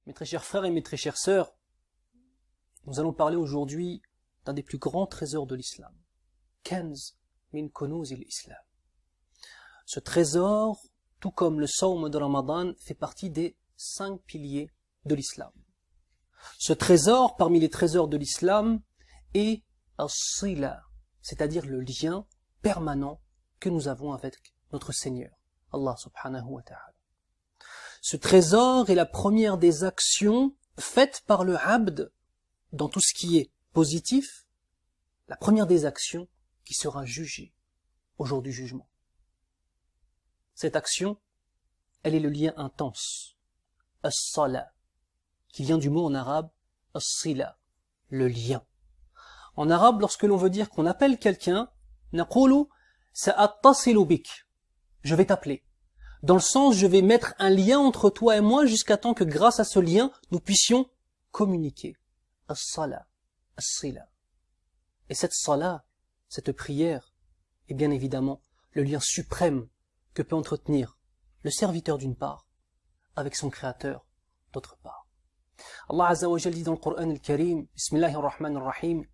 Mes très chers frères et mes très chères sœurs, nous allons parler aujourd'hui d'un des plus grands trésors de l'islam. Kanz min kunuz al-Islam. Ce trésor, tout comme le sawm de Ramadan, fait partie des 5 piliers de l'islam. Ce trésor, parmi les trésors de l'islam, est as-sila, c'est-à-dire le lien permanent que nous avons avec notre Seigneur, Allah subhanahu wa ta'ala. Ce trésor est la première des actions faites par le abd dans tout ce qui est positif, la première des actions qui sera jugée au jour du jugement. Cette action, elle est le lien intense, as-sala, qui vient du mot en arabe as-sila, le lien. En arabe, lorsque l'on veut dire qu'on appelle quelqu'un, naqulu sa'attasilu bik, je vais t'appeler. Dans le sens, je vais mettre un lien entre toi et moi jusqu'à temps que grâce à ce lien, nous puissions communiquer. As-sala, as-sila. Et cette sala, cette prière, est bien évidemment le lien suprême que peut entretenir le serviteur d'une part avec son créateur d'autre part. Allah Azza wa Jalla dit dans le Coran al-Karim, Bismillahir Rahmanir Rahim,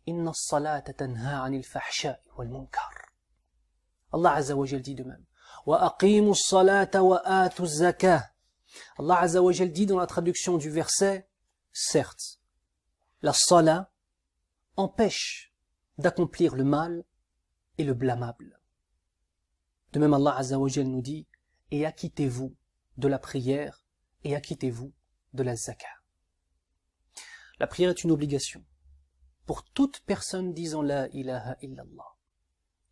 Inna as-salata tanha 'anil fahsha'i wal munkar. Allah Azza wa Jalla dit de même, Wa aqimu as-salata wa atu az-zakah. Allah Azza wa Jalla dit dans la traduction du verset, certes, la salat empêche d'accomplir le mal et le blâmable. De même, Allah Azza wa Jalla nous dit, et acquittez-vous de la prière et acquittez-vous de la zakat. La prière est une obligation pour toute personne disant la ilaha illallah.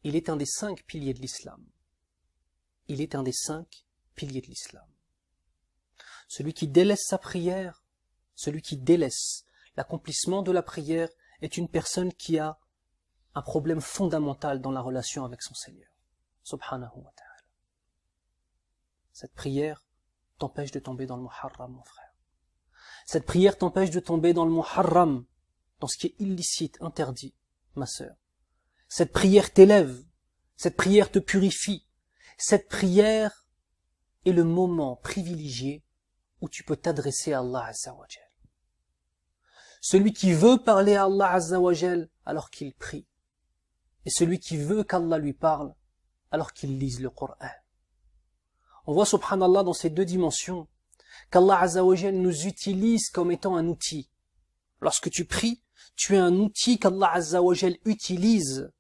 Il est un des 5 piliers de l'islam. Il est un des 5 piliers de l'islam. Celui qui délaisse sa prière, celui qui délaisse l'accomplissement de la prière est une personne qui a un problème fondamental dans la relation avec son Seigneur. Subhanahu wa ta'ala. Cette prière t'empêche de tomber dans le muharram, mon frère. Cette prière t'empêche de tomber dans le muharram, dans ce qui est illicite, interdit, ma sœur. Cette prière t'élève, cette prière te purifie. Cette prière est le moment privilégié où tu peux t'adresser à Allah Azza wa Jal. Celui qui veut parler à Allah Azza wa Jal alors qu'il prie, et celui qui veut qu'Allah lui parle alors qu'il lise le Coran. On voit subhanallah dans ces 2 dimensions qu'Allah Azza wa Jal nous utilise comme étant un outil. Lorsque tu pries, tu es un outil qu'Allah Azza wa Jal utilise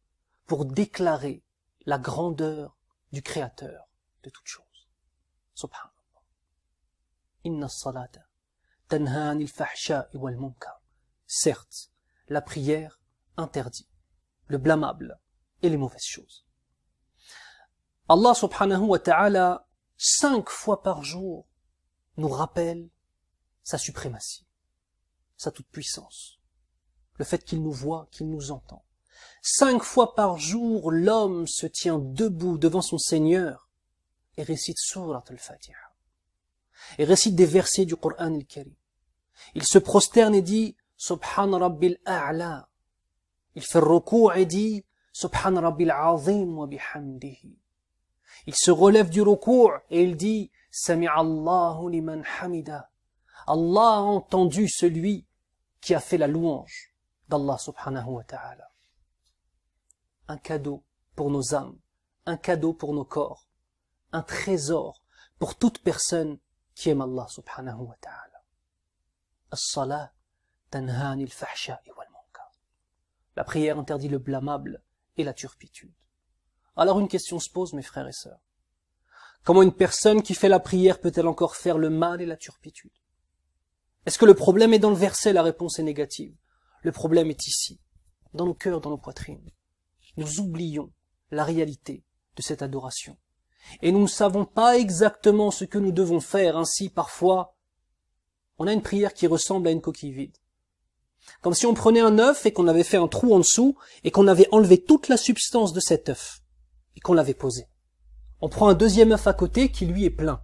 pour déclarer la grandeur du Créateur de toutes choses. Subhanallah. Inna as-salata tanha 'anil fahsha'i wal munkar. Certes, la prière interdit le blâmable et les mauvaises choses. Allah subhanahu wa ta'ala 5 fois par jour nous rappelle sa suprématie, sa toute-puissance, le fait qu'il nous voit, qu'il nous entend. 5 fois par jour, l'homme se tient debout devant son Seigneur et récite Surat al-Fatiha, et récite des versets du Coran al-Karim. Il se prosterne et dit Subhan Rabbil A'la. Il fait ruku' et dit Subhan Rabbil Azim wa bihamdihi. Il se relève du ruku' et il dit Sami'allahu liman hamida. Allah a entendu celui qui a fait la louange d'Allah subhanahu wa ta'ala. Un cadeau pour nos âmes, un cadeau pour nos corps, un trésor pour toute personne qui aime Allah subhanahu wa ta'ala. As-salat tanha 'anil fahsha'i wal munkar. La prière interdit le blâmable et la turpitude. Alors une question se pose, mes frères et sœurs. Comment une personne qui fait la prière peut-elle encore faire le mal et la turpitude? Est-ce que le problème est dans le verset? La réponse est négative. Le problème est ici, dans nos cœurs, dans nos poitrines. Nous oublions la réalité de cette adoration. Et nous ne savons pas exactement ce que nous devons faire. Ainsi, parfois, on a une prière qui ressemble à une coquille vide. Comme si on prenait un œuf et qu'on avait fait un trou en dessous et qu'on avait enlevé toute la substance de cet œuf et qu'on l'avait posé. On prend un deuxième œuf à côté qui lui est plein.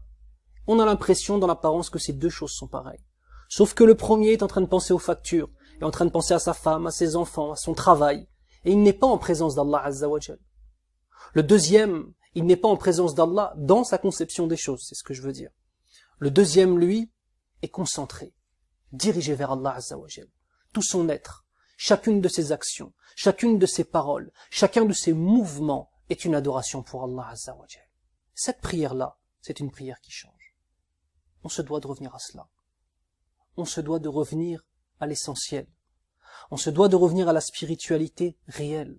On a l'impression dans l'apparence que ces 2 choses sont pareilles. Sauf que le premier est en train de penser aux factures, est en train de penser à sa femme, à ses enfants, à son travail. Et il n'est pas en présence d'Allah Azza wa Jal. Le deuxième, il n'est pas en présence d'Allah dans sa conception des choses, c'est ce que je veux dire. Le deuxième, lui, est concentré, dirigé vers Allah Azza wa Jal. Tout son être, chacune de ses actions, chacune de ses paroles, chacun de ses mouvements est une adoration pour Allah Azza wa Jal. Cette prière-là, c'est une prière qui change. On se doit de revenir à cela. On se doit de revenir à l'essentiel. On se doit de revenir à la spiritualité réelle.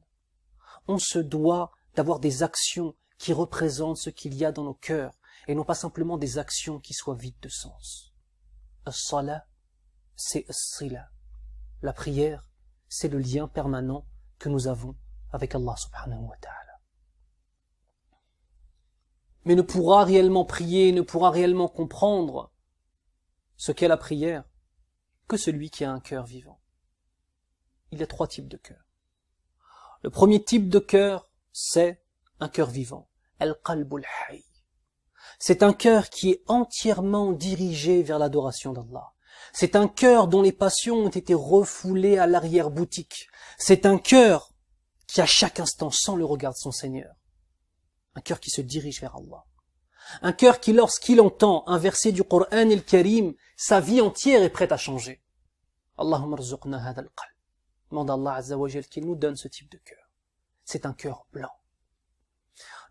On se doit d'avoir des actions qui représentent ce qu'il y a dans nos cœurs et non pas simplement des actions qui soient vides de sens. As-salat, c'est as-sila. La prière, c'est le lien permanent que nous avons avec Allah subhanahu wa ta'ala. Mais ne pourra réellement prier, ne pourra réellement comprendre ce qu'est la prière que celui qui a un cœur vivant. Il y a 3 types de cœurs. Le premier type de cœur, c'est un cœur vivant. Al-qalbul hayy. C'est un cœur qui est entièrement dirigé vers l'adoration d'Allah. C'est un cœur dont les passions ont été refoulées à l'arrière-boutique. C'est un cœur qui à chaque instant sent le regard de son Seigneur. Un cœur qui se dirige vers Allah. Un cœur qui, lorsqu'il entend un verset du Coran el-Karim, sa vie entière est prête à changer. Allahumma rzuqna hadha al-qalb. Demande à Allah Azza wa Jal qu'il nous donne ce type de cœur. C'est un cœur blanc.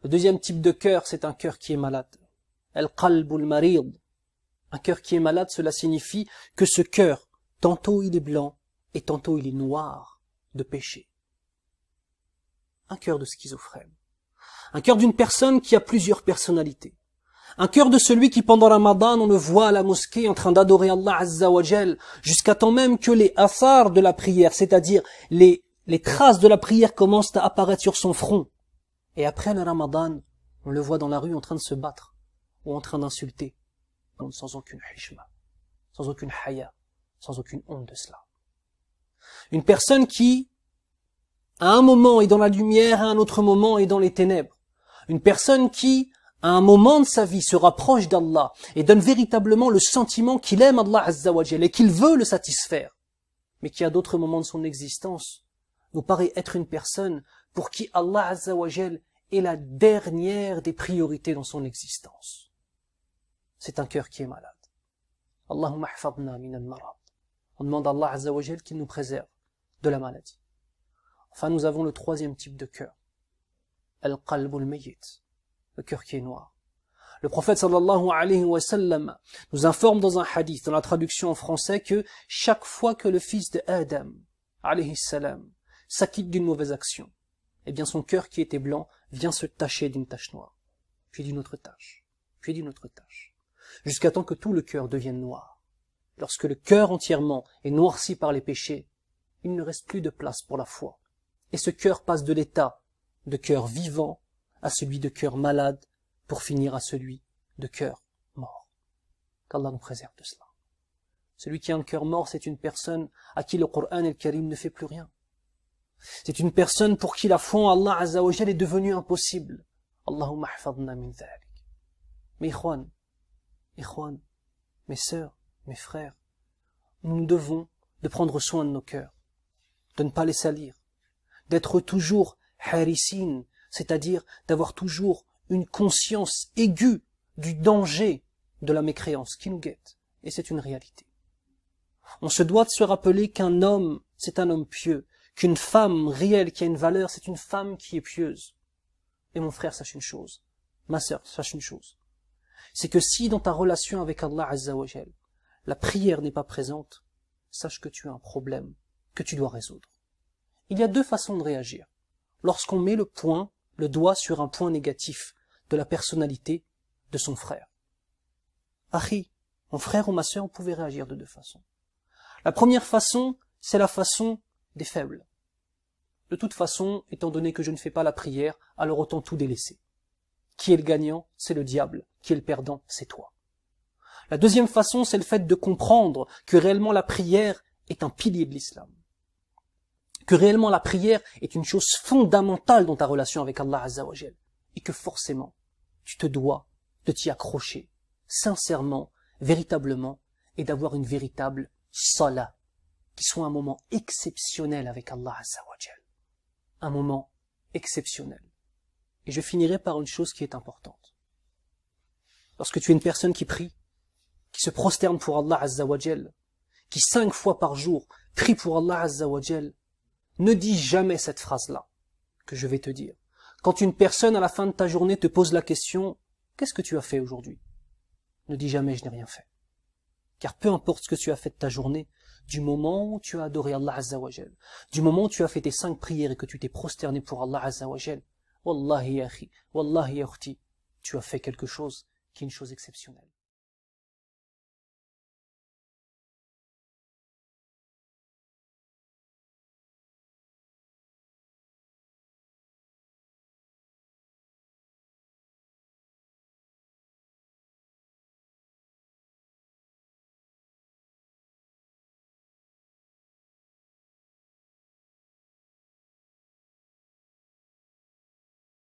Le deuxième type de cœur, c'est un cœur qui est malade. Al-qalbul marid. Un cœur qui est malade, cela signifie que ce cœur, tantôt il est blanc et tantôt il est noir de péché. Un cœur de schizophrène. Un cœur d'une personne qui a plusieurs personnalités. Un cœur de celui qui pendant Ramadan on le voit à la mosquée en train d'adorer Allah Azza wa Jal, jusqu'à temps même que les athars de la prière, c'est-à-dire les traces de la prière commencent à apparaître sur son front. Et après le Ramadan, on le voit dans la rue en train de se battre ou en train d'insulter, sans aucune hishma, sans aucune haya, sans aucune honte de cela. Une personne qui, à un moment est dans la lumière, à un autre moment est dans les ténèbres. Une personne qui, à un moment de sa vie, se rapproche d'Allah et donne véritablement le sentiment qu'il aime Allah Azza wa Jal et qu'il veut le satisfaire, mais qui à d'autres moments de son existence nous paraît être une personne pour qui Allah Azza wa Jal est la dernière des priorités dans son existence. C'est un cœur qui est malade. Allahumma hfadna min al-marad. On demande à Allah Azza wa Jal qu'il nous préserve de la maladie. Enfin, nous avons le troisième type de cœur. Al-qalbul mayyit. Le cœur qui est noir. Le prophète sallallahu alayhi wa sallam nous informe dans un hadith, dans la traduction en français, que chaque fois que le fils de Adam, alayhi salam, s'acquitte d'une mauvaise action, eh bien son cœur qui était blanc vient se tacher d'une tache noire, puis d'une autre tache, puis d'une autre tache, jusqu'à temps que tout le cœur devienne noir. Lorsque le cœur entièrement est noirci par les péchés, il ne reste plus de place pour la foi. Et ce cœur passe de l'état de cœur vivant à celui de cœur malade, pour finir à celui de cœur mort. Qu'Allah nous préserve de cela. Celui qui a un cœur mort, c'est une personne à qui le Coran et le Karim ne fait plus rien. C'est une personne pour qui la foi en Allah Azza wa Jal est devenue impossible. Allahumma hfadna min dhalik. Mais ikhwan, mes sœurs, mes frères, nous devons de prendre soin de nos cœurs, de ne pas les salir, d'être toujours harisin, c'est-à-dire d'avoir toujours une conscience aiguë du danger de la mécréance qui nous guette. Et c'est une réalité. On se doit de se rappeler qu'un homme, c'est un homme pieux, qu'une femme réelle qui a une valeur, c'est une femme qui est pieuse. Et mon frère, sache une chose, ma sœur, sache une chose, c'est que si dans ta relation avec Allah Azza wa Jal, la prière n'est pas présente, sache que tu as un problème que tu dois résoudre. Il y a 2 façons de réagir. Lorsqu'on met le doigt sur un point négatif de la personnalité de son frère. Akhi, mon frère ou ma sœur, on pouvait réagir de 2 façons. La première façon, c'est la façon des faibles. De toute façon, étant donné que je ne fais pas la prière, alors autant tout délaisser. Qui est le gagnant? C'est le diable. Qui est le perdant? C'est toi. La deuxième façon, c'est le fait de comprendre que réellement la prière est un pilier de l'islam. Que réellement la prière est une chose fondamentale dans ta relation avec Allah Azza wa Jal. Et que forcément, tu te dois de t'y accrocher, sincèrement, véritablement, et d'avoir une véritable salat, qui soit un moment exceptionnel avec Allah Azza wa Jal. Un moment exceptionnel. Et je finirai par une chose qui est importante. Lorsque tu es une personne qui prie, qui se prosterne pour Allah Azza wa Jal, qui 5 fois par jour prie pour Allah Azza wa Jal, ne dis jamais cette phrase-là que je vais te dire. Quand une personne à la fin de ta journée te pose la question « Qu'est-ce que tu as fait aujourd'hui ?» Ne dis jamais « Je n'ai rien fait ». Car peu importe ce que tu as fait de ta journée, du moment où tu as adoré Allah Azza wa Jal, du moment où tu as fait tes 5 prières et que tu t'es prosterné pour Allah Azza wa Jal, Wallahi ya akhi, Wallahi ya ukhti, tu as fait quelque chose qui est une chose exceptionnelle.